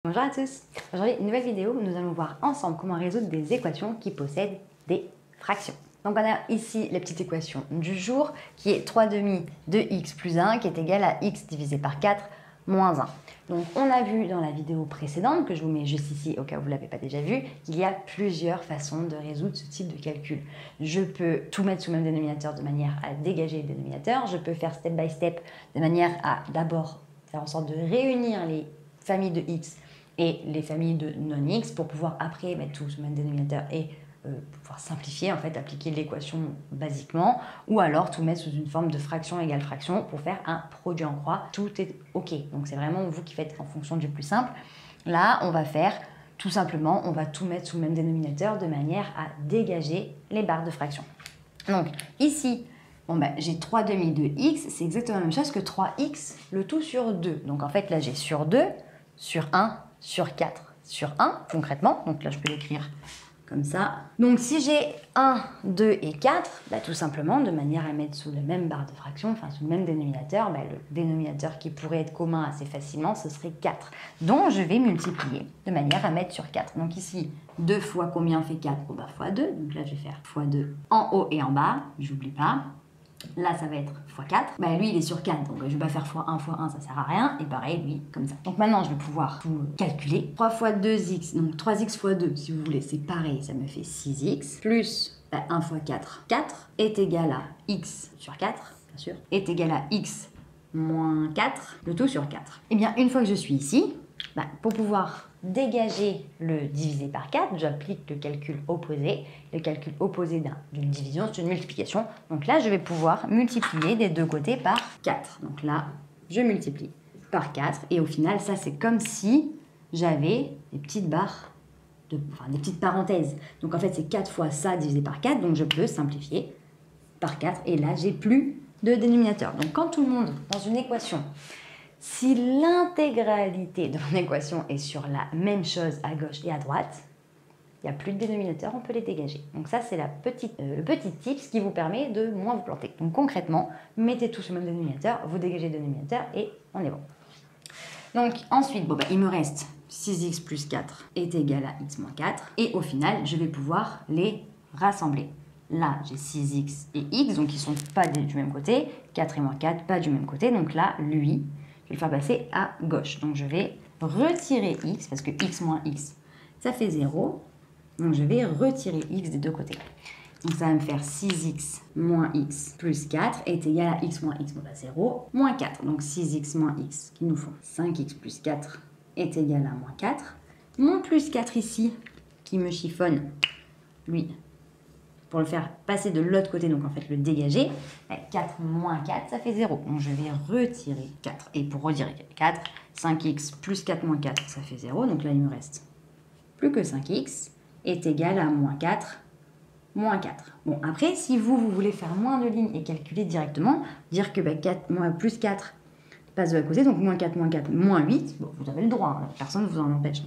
Bonjour à tous, aujourd'hui une nouvelle vidéo où nous allons voir ensemble comment résoudre des équations qui possèdent des fractions. Donc on a ici la petite équation du jour qui est 3 demi de x plus 1 qui est égal à x divisé par 4 moins 1. Donc on a vu dans la vidéo précédente, que je vous mets juste ici au cas où vous ne l'avez pas déjà vu, qu'il y a plusieurs façons de résoudre ce type de calcul. Je peux tout mettre sous le même dénominateur de manière à dégager le dénominateur, je peux faire step by step de manière à d'abord faire en sorte de réunir les familles de x et les familles de non-x pour pouvoir après mettre tout sous le même dénominateur et pouvoir simplifier, en fait, appliquer l'équation basiquement, ou alors tout mettre sous une forme de fraction égale fraction pour faire un produit en croix. Tout est OK. Donc c'est vraiment vous qui faites en fonction du plus simple. Là, on va faire tout simplement, on va tout mettre sous le même dénominateur de manière à dégager les barres de fraction. Donc ici, bon ben, j'ai 3 demi de x, c'est exactement la même chose que 3x, le tout sur 2. Donc en fait, là, j'ai sur 2, sur 1, sur 4, sur 1, concrètement. Donc là, je peux l'écrire comme ça. Donc si j'ai 1, 2 et 4, bah, tout simplement, de manière à mettre sous la même barre de fraction, enfin sous le même dénominateur, bah, le dénominateur qui pourrait être commun assez facilement, ce serait 4. Donc je vais multiplier de manière à mettre sur 4. Donc ici, 2 fois combien fait 4? Bah, fois 2. Donc là, je vais faire fois 2 en haut et en bas. J'oublie pas. Là, ça va être x4. Bah, lui, il est sur 4, donc je vais pas faire x1, x1, ça sert à rien. Et pareil, lui, comme ça. Donc maintenant, je vais pouvoir tout calculer. 3 fois 2x, donc 3x fois 2, si vous voulez, c'est pareil, ça me fait 6x. Plus 1 fois 4, 4, est égal à x sur 4, bien sûr, est égal à x moins 4, le tout sur 4. Et bien, une fois que je suis ici, bah, pour pouvoir dégager le divisé par 4, j'applique le calcul opposé. Le calcul opposé d'une division, c'est une multiplication. Donc là, je vais pouvoir multiplier des deux côtés par 4. Donc là, je multiplie par 4. Et au final, ça, c'est comme si j'avais des petites barres, enfin des petites parenthèses. Donc en fait, c'est 4 fois ça divisé par 4. Donc je peux simplifier par 4. Et là, j'ai plus de dénominateur. Donc quand tout le monde, dans une équation, si l'intégralité de mon équation est sur la même chose à gauche et à droite, il n'y a plus de dénominateur, on peut les dégager. Donc ça, c'est le petit tips qui vous permet de moins vous planter. Donc concrètement, mettez tout sur le même dénominateur, vous dégagez le dénominateur et on est bon. Donc ensuite, bon, bah, il me reste 6x plus 4 est égal à x moins 4. Et au final, je vais pouvoir les rassembler. Là, j'ai 6x et x, donc ils ne sont pas du même côté. 4 et moins 4, pas du même côté. Donc là, lui, je vais le faire passer à gauche. Donc je vais retirer x, parce que x moins x, ça fait 0. Donc je vais retirer x des deux côtés. Donc ça va me faire 6x moins x plus 4 est égal à x moins x, bon, 0, moins 4. Donc 6x moins x qui nous font 5x plus 4 est égal à moins 4. Mon plus 4 ici, qui me chiffonne, lui, pour le faire passer de l'autre côté, donc en fait le dégager, 4 moins 4, ça fait 0. Donc je vais retirer 4. Et pour retirer 4, 5x plus 4 moins 4, ça fait 0. Donc là, il me reste plus que 5x est égal à moins 4, moins 4. Bon, après, si vous voulez faire moins de lignes et calculer directement, dire que 4, plus 4 passe de l'autre côté, donc moins 4, moins 8, bon, vous avez le droit, hein, personne ne vous en empêche.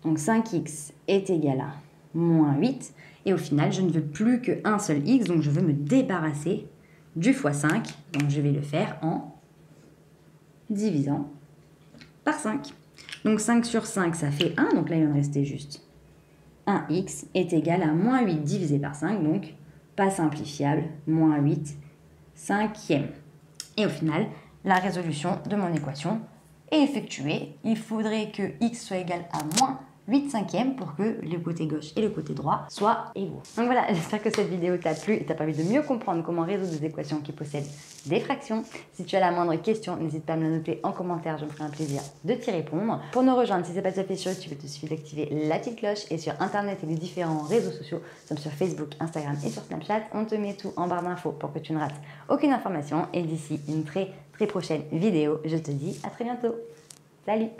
Donc 5x est égal à moins 8. Et au final, je ne veux plus qu'un seul x, donc je veux me débarrasser du fois 5. Donc je vais le faire en divisant par 5. Donc 5 sur 5, ça fait 1. Donc là, il va me rester juste 1x est égal à moins 8 divisé par 5. Donc pas simplifiable, moins 8 cinquième. Et au final, la résolution de mon équation est effectuée. Il faudrait que x soit égal à moins 8 cinquièmes pour que le côté gauche et le côté droit soient égaux. Donc voilà, j'espère que cette vidéo t'a plu et t'a permis de mieux comprendre comment résoudre des équations qui possèdent des fractions. Si tu as la moindre question, n'hésite pas à me la noter en commentaire, je me ferai un plaisir de t'y répondre. Pour nous rejoindre, si ce n'est pas déjà fait sur YouTube, il te suffit d'activer la petite cloche et sur Internet et les différents réseaux sociaux, comme sur Facebook, Instagram et sur Snapchat, on te met tout en barre d'infos pour que tu ne rates aucune information. Et d'ici une très prochaine vidéo, je te dis à très bientôt. Salut!